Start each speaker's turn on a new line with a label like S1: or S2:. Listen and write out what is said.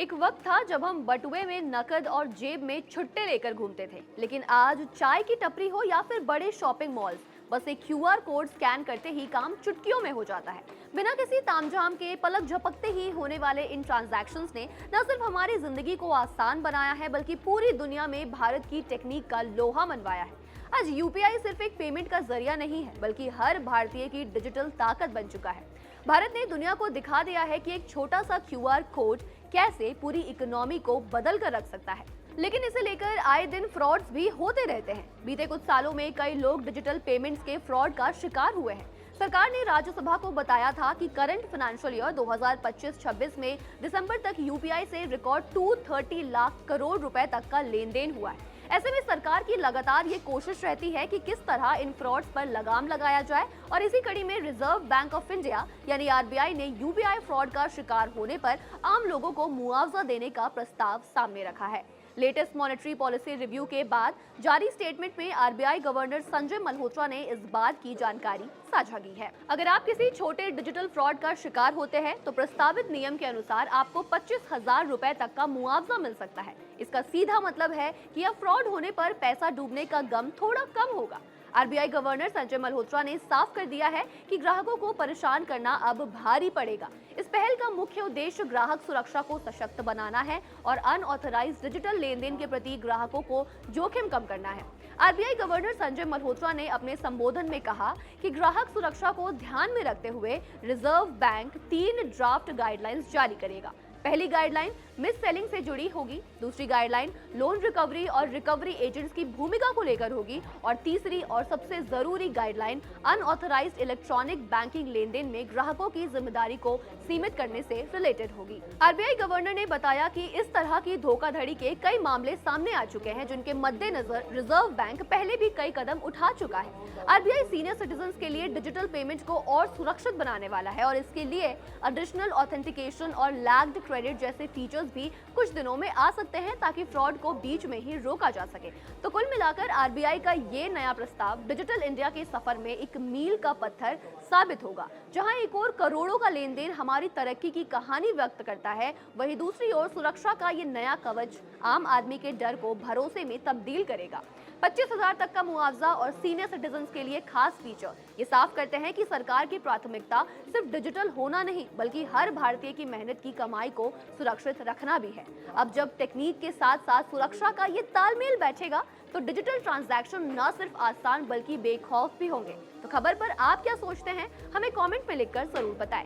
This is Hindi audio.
S1: एक वक्त था जब हम बटुए में नकद और जेब में छुट्टे लेकर घूमते थे, लेकिन आज चाय की टपरी हो या फिर बड़े शॉपिंग मॉल्स, बस एक क्यूआर कोड स्कैन करते ही काम चुटकियों में हो जाता है। बिना किसी तामझाम के पलक झपकते ही होने वाले इन ट्रांजैक्शंस ने न सिर्फ हमारी जिंदगी को आसान बनाया है, बल्कि पूरी दुनिया में भारत की टेक्निक का लोहा मनवाया है। आज यूपीआई सिर्फ एक पेमेंट का जरिया नहीं है, बल्कि हर भारतीय की डिजिटल ताकत बन चुका है। भारत ने दुनिया को दिखा दिया है कि एक छोटा सा क्यूआर कोड कैसे पूरी इकोनॉमी को बदल कर रख सकता है। लेकिन इसे लेकर आए दिन फ्रॉड्स भी होते रहते हैं। बीते कुछ सालों में कई लोग डिजिटल पेमेंट्स के फ्रॉड का शिकार हुए हैं। सरकार ने राज्यसभा को बताया था कि करंट फाइनेंशियल ईयर 2025-26 में दिसंबर तक यूपीआई से रिकॉर्ड 230 लाख करोड़ रुपए तक का लेन देन हुआ है। ऐसे में सरकार की लगातार ये कोशिश रहती है कि किस तरह इन फ्रॉड्स पर लगाम लगाया जाए, और इसी कड़ी में रिजर्व बैंक ऑफ इंडिया यानी आरबीआई ने यूपीआई फ्रॉड का शिकार होने पर आम लोगों को मुआवजा देने का प्रस्ताव सामने रखा है। लेटेस्ट मॉनेटरी पॉलिसी रिव्यू के बाद जारी स्टेटमेंट में आरबीआई गवर्नर संजय मल्होत्रा ने इस बात की जानकारी साझा की है। अगर आप किसी छोटे डिजिटल फ्रॉड का शिकार होते हैं तो प्रस्तावित नियम के अनुसार आपको 25,000 रुपए तक का मुआवजा मिल सकता है। इसका सीधा मतलब है कि अब फ्रॉड होने पर पैसा डूबने का गम थोड़ा कम होगा। आरबीआई गवर्नर संजय मल्होत्रा ने साफ कर दिया है कि ग्राहकों को परेशान करना अब भारी पड़ेगा। इस पहल का मुख्य उद्देश्य ग्राहक सुरक्षा को सशक्त बनाना है और अनऑथराइज्ड डिजिटल लेन देन के प्रति ग्राहकों को जोखिम कम करना है। आरबीआई गवर्नर संजय मल्होत्रा ने अपने संबोधन में कहा कि ग्राहक सुरक्षा को ध्यान में रखते हुए रिजर्व बैंक 3 ड्राफ्ट गाइडलाइंस जारी करेगा। पहली गाइडलाइन मिस सेलिंग से जुड़ी होगी, दूसरी गाइडलाइन लोन रिकवरी और रिकवरी एजेंट्स की भूमिका को लेकर होगी, और तीसरी और सबसे जरूरी गाइडलाइन अनऑथराइज्ड इलेक्ट्रॉनिक बैंकिंग लेन देन में ग्राहकों की जिम्मेदारी को सीमित करने से रिलेटेड होगी। आरबीआई गवर्नर ने बताया कि इस तरह की धोखाधड़ी के कई मामले सामने आ चुके हैं, जिनके मद्देनजर रिजर्व बैंक पहले भी कई कदम उठा चुका है। आरबीआई सीनियर सिटीजन के लिए डिजिटल पेमेंट को और सुरक्षित बनाने वाला है, और इसके लिए एडिशनल ऑथेंटिकेशन और लैग्ड क्रेडिट जैसे फीचर्स भी कुछ दिनों में आ सकते हैं, ताकि फ्रॉड को बीच में ही रोका जा सके। तो कुल मिलाकर आरबीआई का ये नया प्रस्ताव डिजिटल इंडिया के सफर में एक मील का पत्थर साबित होगा। जहां एक ओर करोड़ों का लेन देन हमारी तरक्की की कहानी व्यक्त करता है, वहीं दूसरी ओर सुरक्षा का ये नया कवच आम आदमी के डर को भरोसे में तब्दील करेगा। 25,000 तक का मुआवजा और सीनियर सिटीजन के लिए खास फीचर ये साफ करते हैं कि सरकार की प्राथमिकता सिर्फ डिजिटल होना नहीं, बल्कि हर भारतीय की मेहनत की कमाई को सुरक्षित रखना भी है। अब जब टेक्निक के साथ साथ सुरक्षा का ये तालमेल बैठेगा, तो डिजिटल ट्रांजैक्शन न सिर्फ आसान बल्कि बेखौफ भी होंगे। तो खबर पर आप क्या सोचते हैं, हमें कमेंट में लिखकर जरूर बताएं।